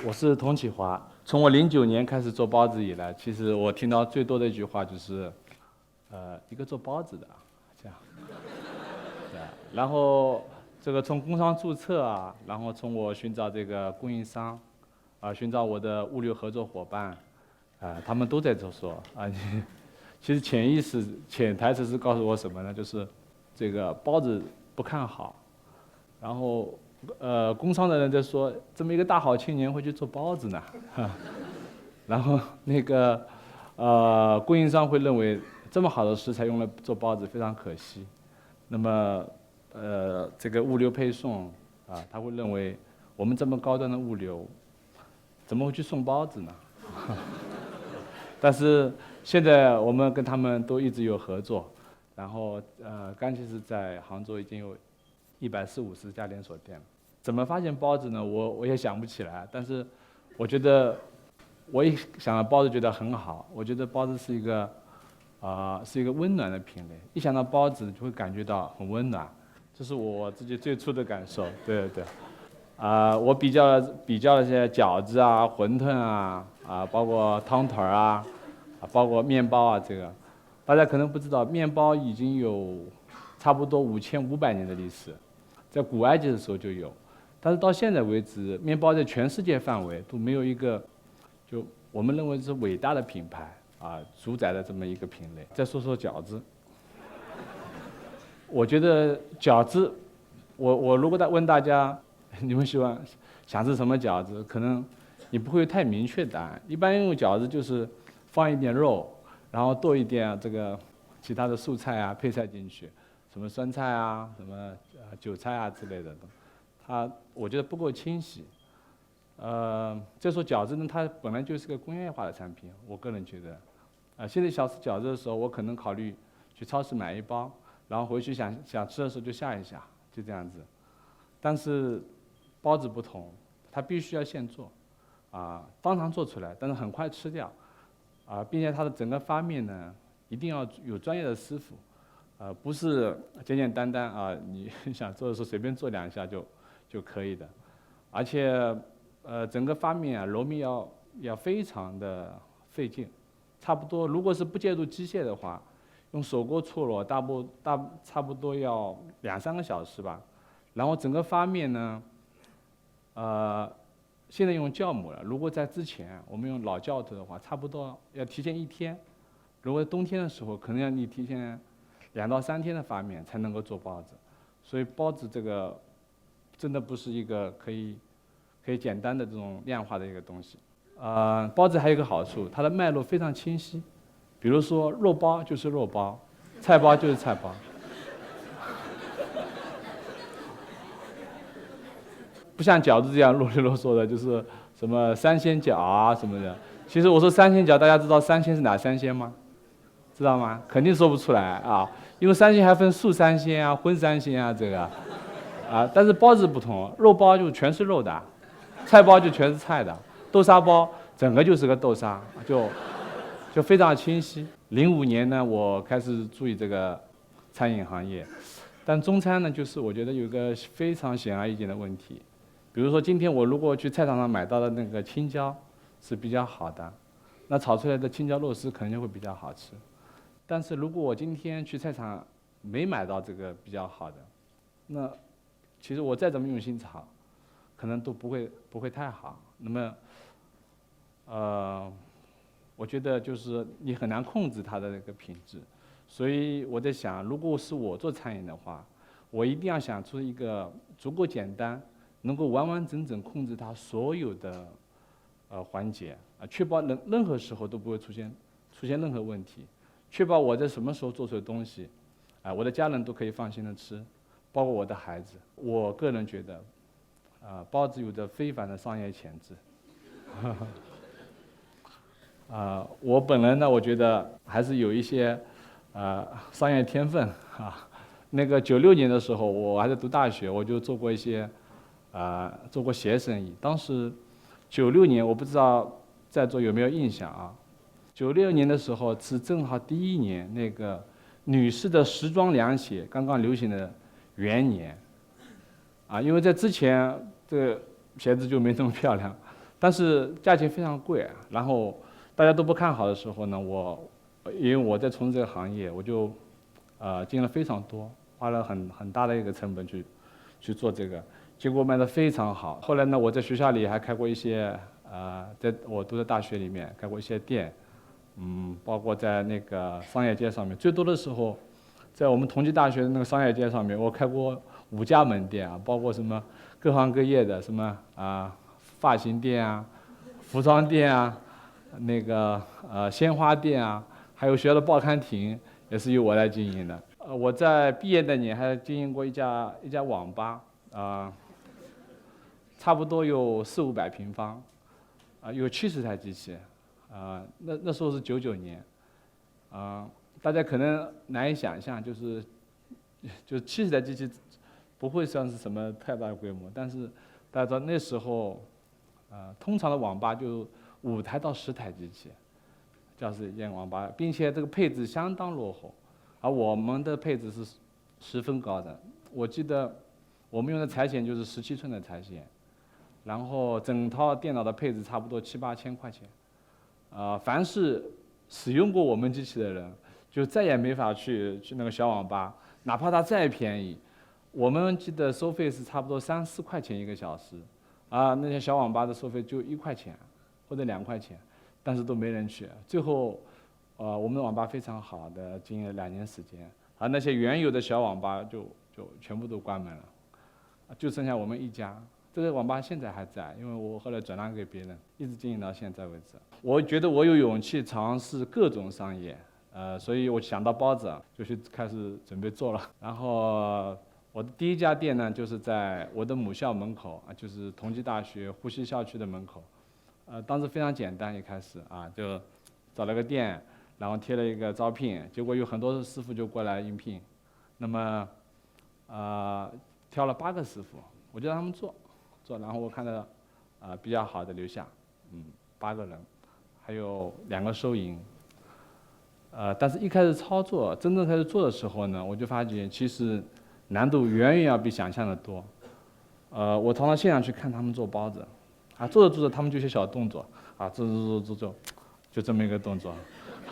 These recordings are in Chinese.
我是童启华。从我09年开始做包子以来，其实我听到最多的一句话就是，一个做包子的，这样。对。然后这个从工商注册啊，然后从我寻找这个供应商，寻找我的物流合作伙伴，他们都在这说啊，其实潜台词是告诉我什么呢？就是这个包子不看好，然后工商的人在说，这么一个大好青年会去做包子呢，然后那个供应商会认为这么好的食材用来做包子非常可惜，那么这个物流配送他会认为我们这么高端的物流怎么会去送包子呢？但是现在我们跟他们都一直有合作，然后刚其实在杭州已经有140-150家连锁店了。怎么发现包子呢？我也想不起来，但是我觉得我一想到包子觉得很好，我觉得包子是一个温暖的品类，一想到包子就会感觉到很温暖，这是我自己最初的感受。对。我比较了这些饺子啊、馄饨啊、包括汤团啊、包括面包啊，这个大家可能不知道，面包已经有差不多5500年的历史，在古埃及的时候就有，但是到现在为止，面包在全世界范围都没有一个就我们认为是伟大的品牌主宰的这么一个品类。再说说饺子，我觉得饺子，我如果问大家，你们想吃什么饺子？可能你不会太明确答案。一般用饺子就是放一点肉，然后剁一点这个其他的素菜啊、配菜进去，什么酸菜啊、什么韭菜啊之类的，我觉得不够清晰。再说饺子呢，它本来就是个工业化的产品，我个人觉得，现在想吃饺子的时候，我可能考虑去超市买一包，然后回去想吃的时候就下一下，就这样子。但是包子不同，它必须要现做，当场做出来，但是很快吃掉，并且它的整个发面呢，一定要有专业的师傅，不是简简单单你想做的时候随便做2下就可以的，而且整个发面揉面要非常的费劲，差不多如果是不介入机械的话，用手锅搓揉差不多要2-3个小时吧。然后整个发面呢，现在用酵母了。如果在之前我们用老酵头的话，差不多要提前1天。如果冬天的时候，可能要你提前2到3天的发面才能够做包子。所以包子这个真的不是一个可以简单的这种量化的一个东西。包子还有一个好处，它的脉络非常清晰。比如说肉包就是肉包，菜包就是菜包。不像饺子这样啰里啰嗦的，就是什么3鲜饺啊什么的。其实我说3鲜饺，大家知道3鲜是哪3鲜吗？知道吗？肯定说不出来因为3鲜还分素3鲜啊、荤3鲜啊这个，但是包子不同，肉包就全是肉的，菜包就全是菜的，豆沙包整个就是个豆沙，就非常清晰。05年呢，我开始注意这个餐饮行业，但中餐呢，就是我觉得有一个非常显而易见的问题。比如说，今天我如果去菜场上买到的那个青椒是比较好的，那炒出来的青椒肉丝肯定会比较好吃。但是如果我今天去菜场没买到这个比较好的，那其实我再怎么用心炒，可能都不会太好。那么，我觉得就是你很难控制它的那个品质。所以我在想，如果是我做餐饮的话，我一定要想出一个足够简单，能够完完整整控制它所有的环节确保任何时候都不会出现任何问题，确保我在什么时候做出的东西我的家人都可以放心的吃，包括我的孩子。我个人觉得包子有着非凡的商业潜质。我本人呢，我觉得还是有一些商业天分那个96年的时候，我还在读大学，我就做过做过鞋生意。当时96年，我不知道在座有没有印象96年的时候是正好第1年那个女士的时装凉鞋刚刚流行的元年因为在之前这个鞋子就没这么漂亮，但是价钱非常贵，然后大家都不看好的时候呢，因为我在从事这个行业，我就进了非常多，花了很大的一个成本去做这个，结果卖得非常好。后来呢，我在学校里还开过一些在我读的大学里面开过一些店，包括在那个商业街上面，最多的时候，在我们同济大学的那个商业街上面，我开过5家门店啊，包括什么各行各业的什么发型店啊、服装店啊、那个鲜花店啊，还有学校的报刊亭也是由我来经营的。我在毕业那年还经营过一家网吧差不多有400-500平方，有70台机器，那时候是99年，大家可能难以想象，就是70台机器不会算是什么太大的规模，但是大家知道那时候，通常的网吧就5台到10台机器，这是一间网吧，并且这个配置相当落后，而我们的配置是十分高的。我记得我们用的裁线就是17寸的裁线，然后整套电脑的配置差不多7-8千块钱，凡是使用过我们机器的人，就再也没法去那个小网吧，哪怕它再便宜，我们记得收费是差不多3-4块钱1个小时，那些小网吧的收费就1块钱或者2块钱，但是都没人去。最后，我们的网吧非常好的经营了2年时间，那些原有的小网吧就全部都关门了，就剩下我们一家。这个网吧现在还在，因为我后来转让给别人，一直经营到现在为止。我觉得我有勇气尝试各种商业，所以我想到包子就去开始准备做了。然后我的第一家店呢，就是在我的母校门口，就是同济大学呼吸校区的门口。当时非常简单，一开始就找了个店，然后贴了一个招聘，结果有很多师傅就过来应聘。那么挑了8个师傅，我就让他们做，然后我看到比较好的留下，8个人，还有2个收银。但是一开始操作，真正开始做的时候呢，我就发觉其实难度远远要比想象的多。我常常现场去看他们做包子，做着做着他们就一些小动作，做，就这么一个动作，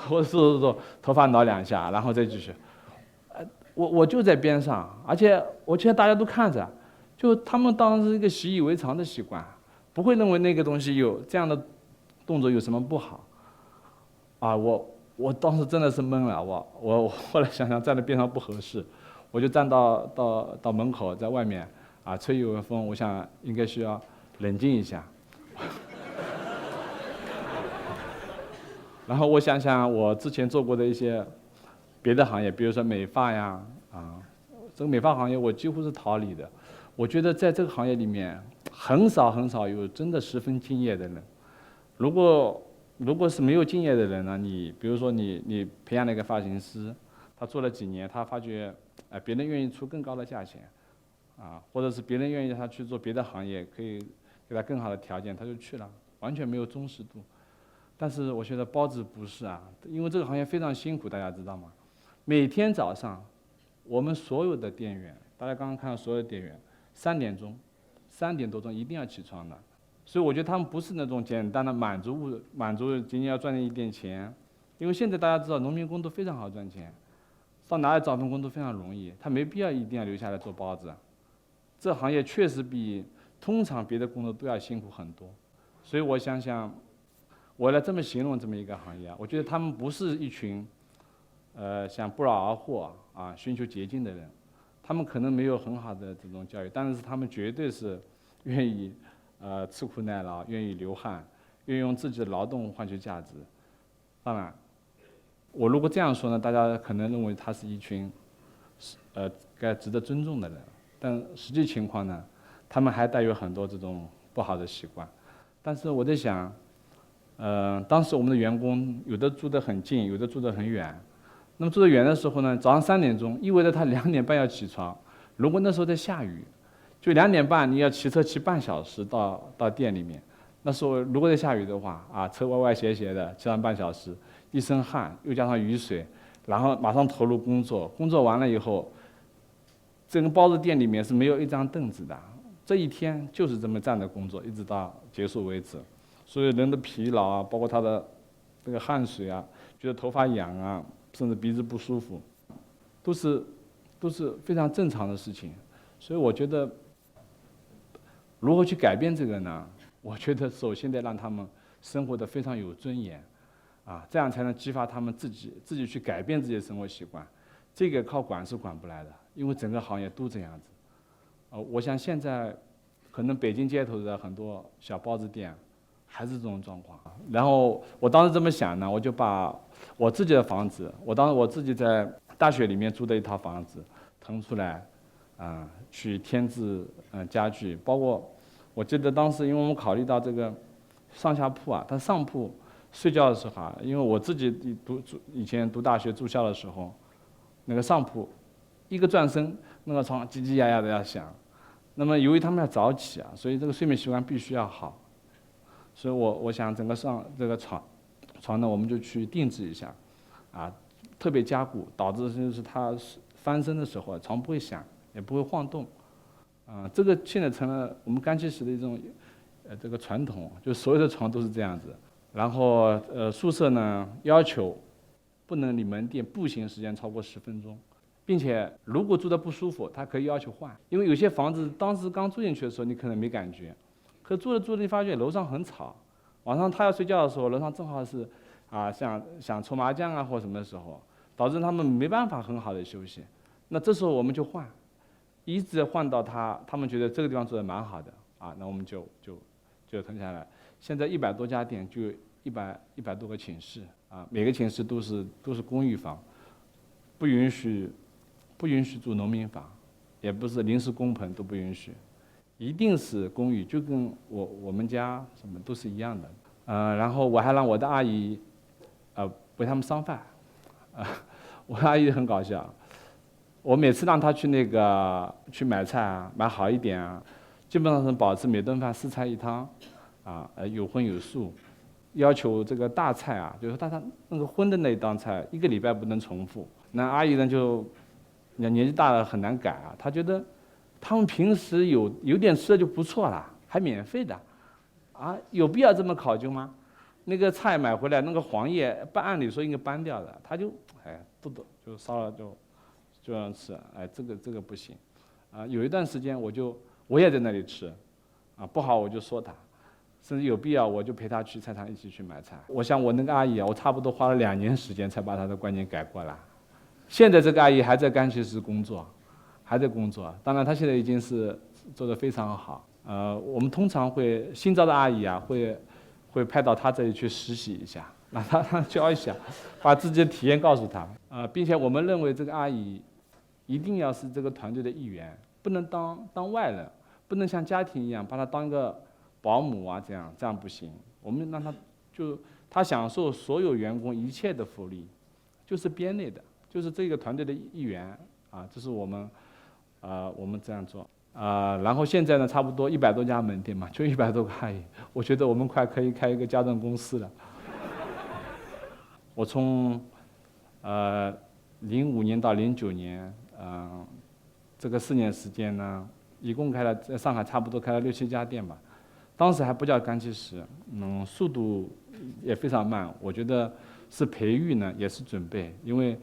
或者做，头发挠2下，然后再继续。我就在边上，而且我现在大家都看着，就他们当时一个习以为常的习惯，不会认为那个东西有这样的动作有什么不好。我当时真的是懵了，我后来想站在边上不合适，我就站到门口，在外面吹一会风，我想应该需要冷静一下。然后我想想我之前做过的一些别的行业，比如说美发呀，这个美发行业我几乎是逃离的。我觉得在这个行业里面，很少有真的十分敬业的人。如果是没有敬业的人呢，比如说你培养了一个发型师，他做了几年，他发觉别人愿意出更高的价钱，或者是别人愿意让他去做别的行业，可以给他更好的条件，他就去了，完全没有忠实度。但是我觉得包子不是因为这个行业非常辛苦，大家知道吗？每天早上，我们所有的店员，大家刚刚看到所有的店员，3点多钟一定要起床的。所以我觉得他们不是那种简单的满足仅仅要赚一点钱，因为现在大家知道农民工都非常好赚钱，到哪里找份工都非常容易，他没必要一定要留下来做包子。这行业确实比通常别的工作都要辛苦很多。所以我想想，我来这么形容这么一个行业，我觉得他们不是一群想不劳而获寻求捷径的人，他们可能没有很好的这种教育，但是他们绝对是愿意吃苦耐劳，愿意流汗，愿意用自己的劳动换取价值。当然，我如果这样说呢，大家可能认为他是一群该值得尊重的人，但实际情况呢，他们还带有很多这种不好的习惯。但是我在想，当时我们的员工有的住得很近，有的住得很远。那么住得远的时候呢，早上3点钟意味着他2点半要起床。如果那时候在下雨，就2点半你要骑车骑半小时到店里面。那时候如果在下雨的话，车歪歪斜斜的，骑上半小时，一身汗，又加上雨水，然后马上投入工作。工作完了以后，整个包子店里面是没有一张凳子的。这一天就是这么站着工作，一直到结束为止。所以人的疲劳啊，包括他的这个汗水啊，觉得头发痒啊，甚至鼻子不舒服，都是非常正常的事情。所以我觉得，如何去改变这个呢？我觉得首先得让他们生活得非常有尊严，这样才能激发他们自己去改变自己的生活习惯。这个靠管是管不来的，因为整个行业都这样子。我想现在可能北京街头的很多小包子店还是这种状况。然后我当时这么想呢，我就把我自己的房子，我自己在大学里面租的一套房子腾出来，去添置家具，包括我记得当时因为我们考虑到这个上下铺啊，它上铺睡觉的时候因为我自己以前读大学住校的时候，那个上铺一个转身，那个床叽叽呀呀的要响。那么由于他们要早起所以这个睡眠习惯必须要好。所以我想整个这个床呢，我们就去定制一下，特别加固，导致就是它翻身的时候床不会响，也不会晃动。这个现在成了我们干七十的一种这个传统，就所有的床都是这样子。然后宿舍呢要求不能离门店步行时间超过10分钟，并且如果住得不舒服，他可以要求换。因为有些房子当时刚住进去的时候你可能没感觉，可住着你发现楼上很吵，晚上他要睡觉的时候，楼上正好是想搓麻将或什么的时候，导致他们没办法很好的休息。那这时候我们就换，一直换到他们觉得这个地方做的蛮好的那我们就腾下来。现在100多家店就100多个寝室每个寝室都是公寓房，不允许住农民房，也不是临时工棚都不允许，一定是公寓，就跟我们家什么都是一样的。然后我还让我的阿姨为他们烧饭，我阿姨很搞笑，我每次让她去买菜买好一点基本上是保持每顿饭4菜1汤有荤有素，要求这个大菜就是他那个荤的那一道菜1个礼拜不能重复。那阿姨呢就年纪大了很难改她觉得他们平时有点吃的就不错了，还免费的有必要这么考究吗？那个菜买回来那个黄叶按理说应该搬掉的，他就就烧了就这样吃，这个不行有一段时间我也在那里吃不好我就说他，甚至有必要我就陪他去菜场一起去买菜。我想我那个阿姨我差不多花了2年时间才把她的观念改过来。现在这个阿姨还在干系室工作，当然她现在已经是做得非常好。我们通常会新招的阿姨会派到她这里去实习一下，让她教一下，把自己的体验告诉她并且我们认为这个阿姨一定要是这个团队的一员，不能当外人，不能像家庭一样把她当一个保姆这样不行。我们让她享受所有员工一切的福利，就是编内的，就是这个团队的一员这是我们这样做然后现在呢差不多100多家门店嘛，就100多个阿姨，我觉得我们快可以开一个家政公司了。我从05年到09年这个4年时间呢，一共在上海差不多开了6、7家店吧。当时还不叫干七十，速度也非常慢。我觉得是培育呢，也是准备，因为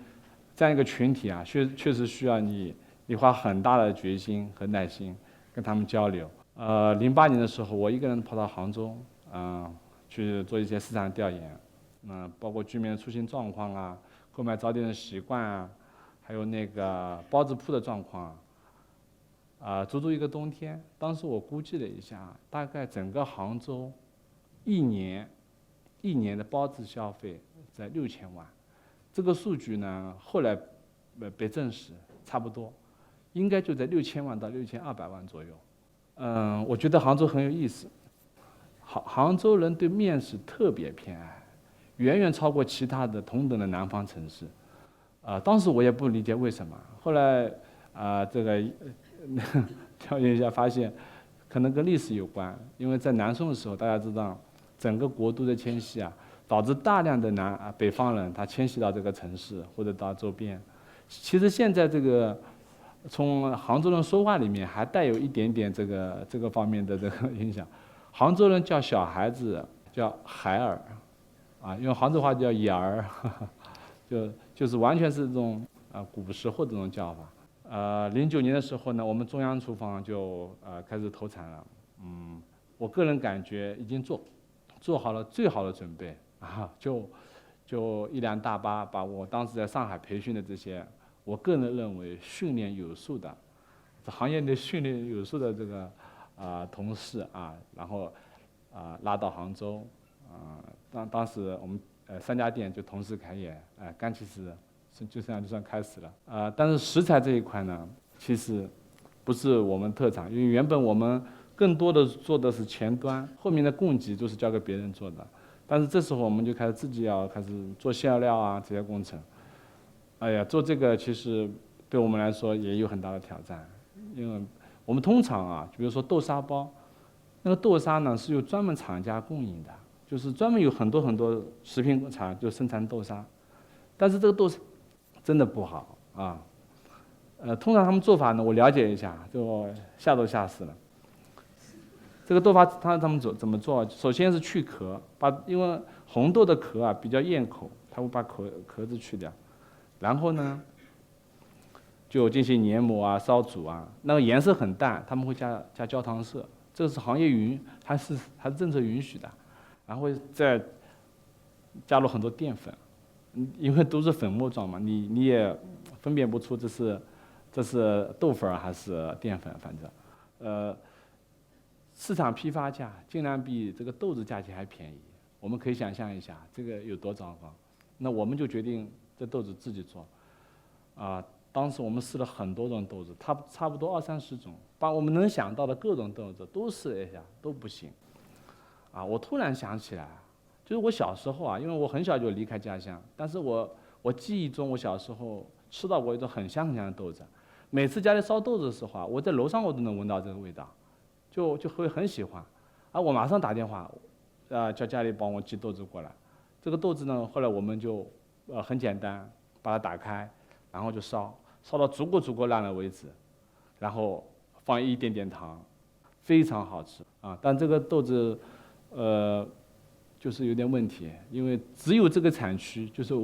这样一个群体确实需要你花很大的决心和耐心跟他们交流。08年的时候，我一个人跑到杭州去做一些市场调研，包括居民的出行状况购买早点的习惯还有那个包子铺的状况足足一个冬天。当时我估计了一下，大概整个杭州一年的包子消费在6000万。这个数据呢后来被证实，差不多应该就在6000万到6200万左右。我觉得杭州很有意思，杭州人对面食特别偏爱，远远超过其他的同等的南方城市。当时我也不理解为什么，后来这个调研一下发现，可能跟历史有关。因为在南宋的时候，大家知道整个国都的迁徙导致大量的北方人他迁徙到这个城市或者到周边。其实现在这个从杭州人说话里面还带有一点点这个方面的这个影响。杭州人叫小孩子叫海尔，用杭州话叫眼儿，就是完全是这种古时候这种叫法。09年的时候呢，我们中央厨房就开始投产了。我个人感觉已经做好了最好的准备就一辆大巴把我当时在上海培训的这些，我个人认为训练有素的，行业内训练有素的这个同事然后拉到杭州，当时我们3家店就同时开业，刚其实就这样就算开始了。但是食材这一块呢，其实不是我们特长，因为原本我们更多的做的是前端，后面的供给都是交给别人做的。但是这时候我们就开始自己要开始做馅料这些工程。做这个其实对我们来说也有很大的挑战，因为我们通常比如说豆沙包，那个豆沙呢是由专门厂家供应的，就是专门有很多很多食品厂就生产豆沙，但是这个豆沙真的不好通常他们做法呢，我了解一下，就吓都吓死了。这个豆花他们怎么做？首先是去壳，因为红豆的壳比较咽口，他会把壳子去掉，然后呢就进行研磨烧煮那个颜色很淡，他们会加焦糖色，这个是行业还是政策允许的，然后再加入很多淀粉，因为都是粉末状嘛，你也分辨不出这是豆粉还是淀粉，反正市场批发价竟然比这个豆子价钱还便宜，我们可以想象一下这个有多糟糕。那我们就决定这豆子自己做当时我们试了很多种豆子，差不多20-30种，把我们能想到的各种豆子都试了一下，都不行我突然想起来，就是我小时候因为我很小就离开家乡，但是我记忆中我小时候吃到过一种很香很香的豆子，每次家里烧豆子的时候我在楼上我都能闻到这个味道，就会很喜欢我马上打电话叫家里帮我寄豆子过来。这个豆子呢，后来我们就很简单，把它打开，然后就烧到足够烂了为止，然后放一点点糖，非常好吃但这个豆子就是有点问题，因为只有这个产区，就是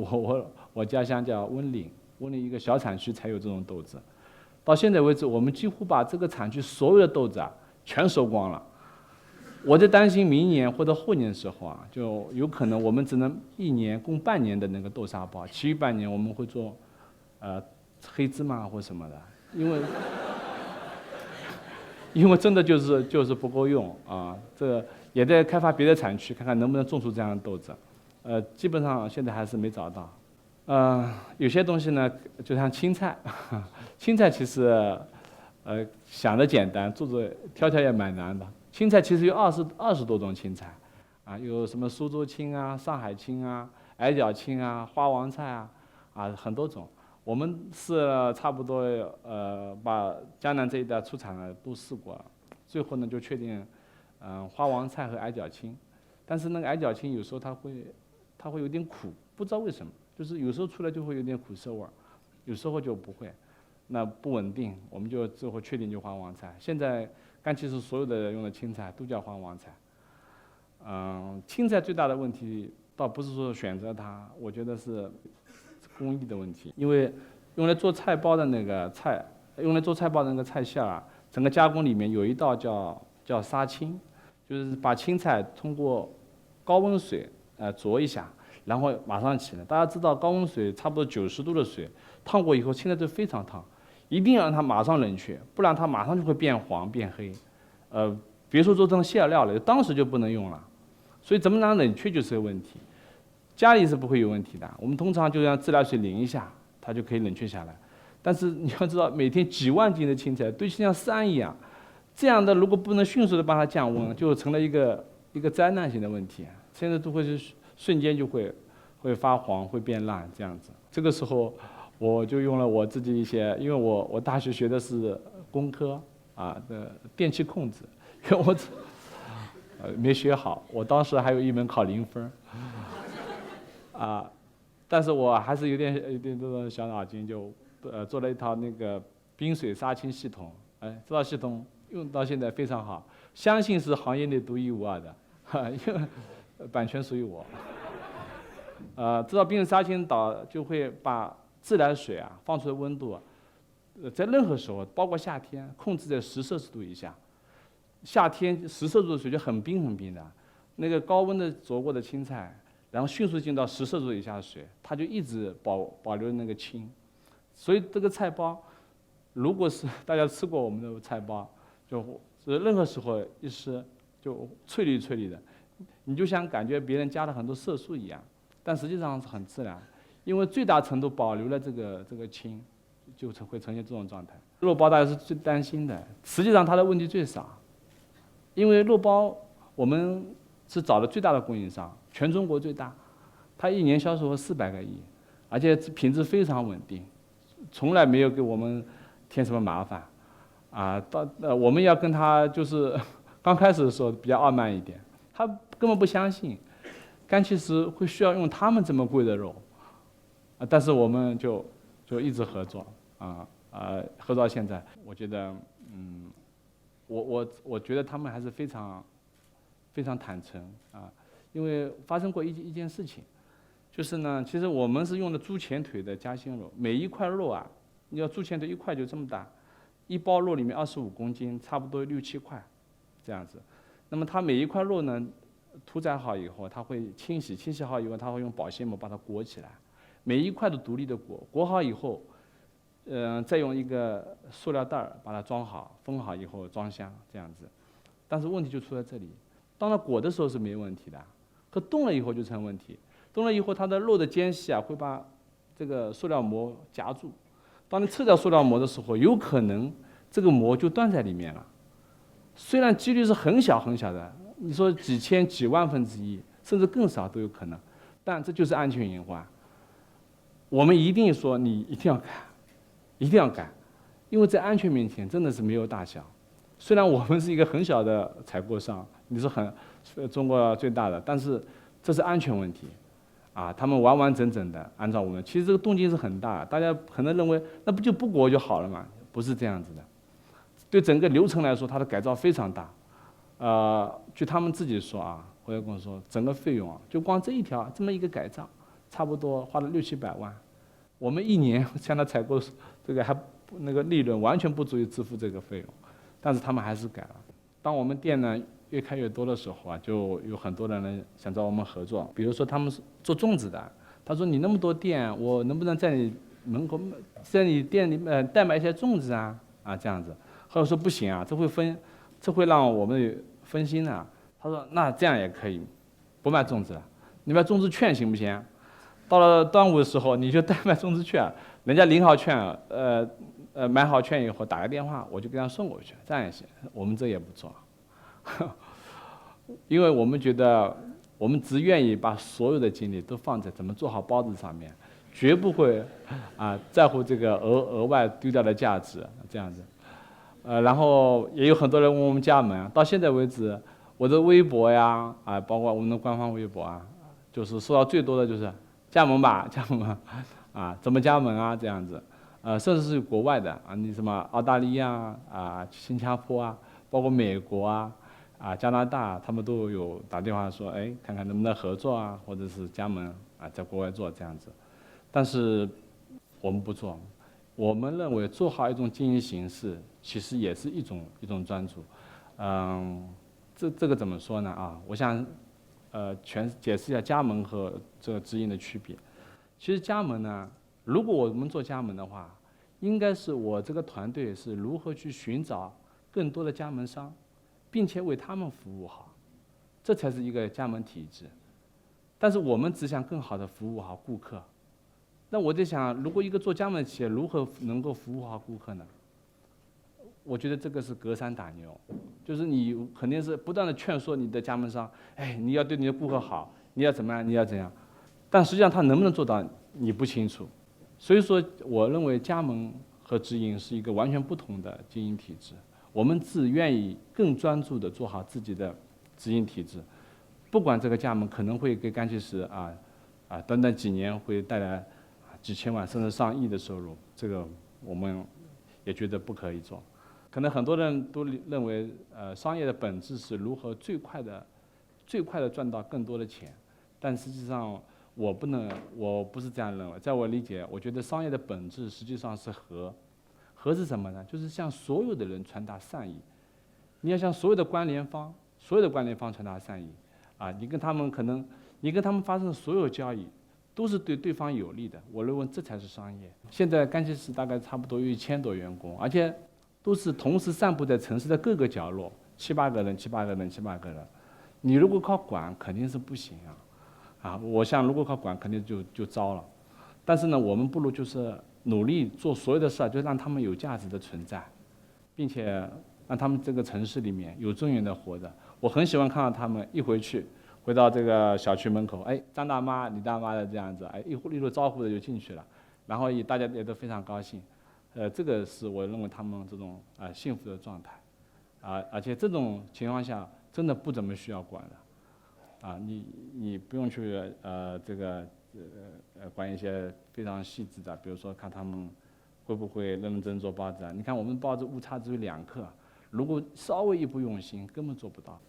我家乡叫温岭一个小产区才有这种豆子。到现在为止，我们几乎把这个产区所有的豆子全收光了。我在担心明年或者后年的时候就有可能我们只能1年供半年的那个豆沙包，其余半年我们会做黑芝麻或什么的，因为真的就是不够用这也在开发别的产区，看看能不能种出这样的豆子。基本上现在还是没找到。有些东西呢，就像青菜，青菜其实想的简单，挑也蛮难的。青菜其实有20多种青菜有什么苏州青上海青矮脚青花王菜很多种。我们试了差不多把江南这一带出产的都试过了，最后呢就确定花王菜和矮脚青。但是那个矮脚青有时候它会有点苦，不知道为什么，就是有时候出来就会有点苦涩味儿，有时候就不会，那不稳定，我们就最后确定就花王菜。现在干其实所有的用的青菜都叫花王菜。青菜最大的问题倒不是说选择它，我觉得是工艺的问题，因为用来做菜包的那个菜馅整个加工里面有一道叫杀青，就是把青菜通过高温水灼一下，然后马上起来。大家知道高温水差不多90度的水烫过以后，青菜就非常烫，一定要让它马上冷却，不然它马上就会变黄变黑。别说做成馅料了，当时就不能用了。所以怎么让冷却就是个问题。家里是不会有问题的，我们通常就让自来水淋一下，它就可以冷却下来。但是你要知道，每天几万斤的青菜堆成像山一样，这样的如果不能迅速的帮它降温，就成了一个灾难性的问题。现在都会是瞬间就会发黄，会变烂这样子。这个时候我就用了我自己一些，因为我大学学的是工科的电气控制，因为我没学好，我当时还有一门考0分但是我还是有点这种小脑筋，就做了一套那个冰水杀青系统。这套系统用到现在非常好，相信是行业内独一无二的，因为版权属于我。制造冰杀青岛就会把自来水啊放出的温度在任何时候，包括夏天，控制在10°C以下。夏天10°C的水就很冰很冰的，那个高温的灼过的青菜，然后迅速进到10°C以下的水，它就一直保留那个青。所以这个菜包，如果是大家吃过我们的菜包，就是任何时候一吃就翠绿翠绿的，你就像感觉别人加了很多色素一样，但实际上是很自然，因为最大程度保留了这个青，就会呈现这种状态。肉包大家是最担心的，实际上它的问题最少，因为肉包我们是找的最大的供应商，全中国最大，它一年销售额400个亿，而且品质非常稳定，从来没有给我们添什么麻烦。我们要跟他就是刚开始的时候比较傲慢一点，他根本不相信干气石会需要用他们这么贵的肉，但是我们就一直合作合作到现在。我觉得我觉得他们还是非常坦诚因为发生过一件事情，就是呢，其实我们是用的猪前腿的夹心肉，每一块肉你要猪前腿一块就这么大，一包肉里面25公斤，差不多6、7块，这样子。那么它每一块肉呢，屠宰好以后，它会清洗好以后，它会用保鲜膜把它裹起来，每一块都独立的裹好以后，再用一个塑料袋把它装好，封好以后装箱这样子。但是问题就出在这里，当它裹的时候是没问题的，可冻了以后就成问题。冻了以后，它的肉的间隙会把这个塑料膜夹住。当你撤掉塑料膜的时候，有可能这个膜就断在里面了。虽然几率是很小很小的，你说几千几万分之一，甚至更少都有可能，但这就是安全隐患。我们一定说你一定要改，一定要改，因为在安全面前真的是没有大小。虽然我们是一个很小的采购商，你是中国最大的，但是这是安全问题。他们完完整整的按照我们，其实这个动静是很大，大家可能认为那不就不裹就好了嘛？不是这样子的，对整个流程来说，它的改造非常大。据他们自己说回来跟我说，整个费用就光这一条这么一个改造，差不多花了6、700万。我们一年向他采购这个那个利润完全不足以支付这个费用，但是他们还是改了。当我们店呢越开越多的时候就有很多人呢想找我们合作。比如说他们是做粽子的，他说你那么多店，我能不能在你门口，在你店里代买一些粽子这样子。后来说不行这会让我们分心他说那这样也可以，不卖粽子了，你卖粽子券行不行？到了端午的时候你就代卖粽子券，人家领好券买好券以后打个电话，我就给他送过去，这样也行。我们这也不做。因为我们觉得，我们只愿意把所有的精力都放在怎么做好包子上面，绝不会在乎这个额外丢掉的价值这样子。然后也有很多人问我们加盟，到现在为止，我的微博包括我们的官方微博就是收到最多的就是加盟吧，加盟吧，怎么加盟这样子，甚至是国外的你什么澳大利亚新加坡包括美国加拿大，他们都有打电话说，看看能不能合作或者是加盟在国外做这样子。但是我们不做，我们认为做好一种经营形式，其实也是一种专注。这个怎么说呢我想解释一下加盟和这个直营的区别。其实加盟呢，如果我们做加盟的话，应该是我这个团队是如何去寻找更多的加盟商，并且为他们服务好，这才是一个加盟体制。但是我们只想更好的服务好顾客。那我在想，如果一个做加盟企业如何能够服务好顾客呢？我觉得这个是隔山打牛，就是你肯定是不断的劝说你的加盟商，你要对你的顾客好，你要怎么样，你要怎样。但实际上他能不能做到，你不清楚。所以说，我认为加盟和直营是一个完全不同的经营体制。我们只愿意更专注的做好自己的直营体制，不管这个加盟可能会给干气石短短几年会带来几千万甚至上亿的收入，这个我们也觉得不可以做。可能很多人都认为，商业的本质是如何最快的最快的赚到更多的钱。但实际上我不是这样认为，在我理解，我觉得商业的本质实际上是和。和是什么呢？就是向所有的人传达善意。你要向所有的关联方传达善意，你跟他们发生所有交易，都是对对方有利的。我认为这才是商业。现在干汽石大概差不多有1000多员工，而且都是同时散布在城市的各个角落，7、8个人。你如果靠管，肯定是不行我想如果靠管，肯定就糟了。但是呢，我们不如就是努力做所有的事，就让他们有价值的存在，并且让他们这个城市里面有尊严的活着。我很喜欢看到他们一回到这个小区门口，张大妈、李大妈的这样子，一路招呼的就进去了，然后大家也都非常高兴。这个是我认为他们这种幸福的状态，而且这种情况下真的不怎么需要管的，你不用去管一些非常细致的，比如说看他们会不会认真做报纸你看我们报纸误差只有2克，如果稍微一不用心，根本做不到。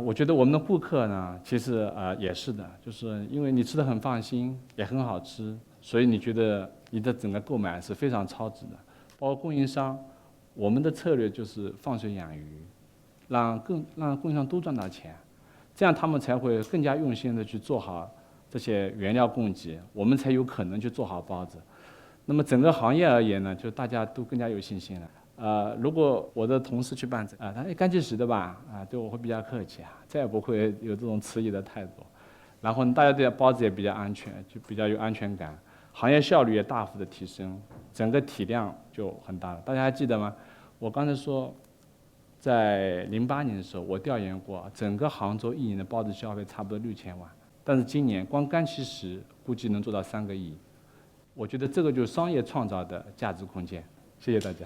我觉得我们的顾客呢，其实也是的，就是因为你吃得很放心，也很好吃，所以你觉得你的整个购买是非常超值的。包括供应商，我们的策略就是放水养鱼，让供应商都赚到钱，这样他们才会更加用心的去做好这些原料供给，我们才有可能去做好包子。那么整个行业而言呢，就大家都更加有信心了。如果我的同事去办他干汽石的吧，对我会比较客气再也不会有这种迟疑的态度。然后大家对包子也比较安全，就比较有安全感，行业效率也大幅的提升，整个体量就很大了。大家还记得吗？我刚才说，在08年的时候，我调研过，整个杭州1年的包子消费差不多6000万，但是今年光干汽石估计能做到3个亿。我觉得这个就是商业创造的价值空间。谢谢大家。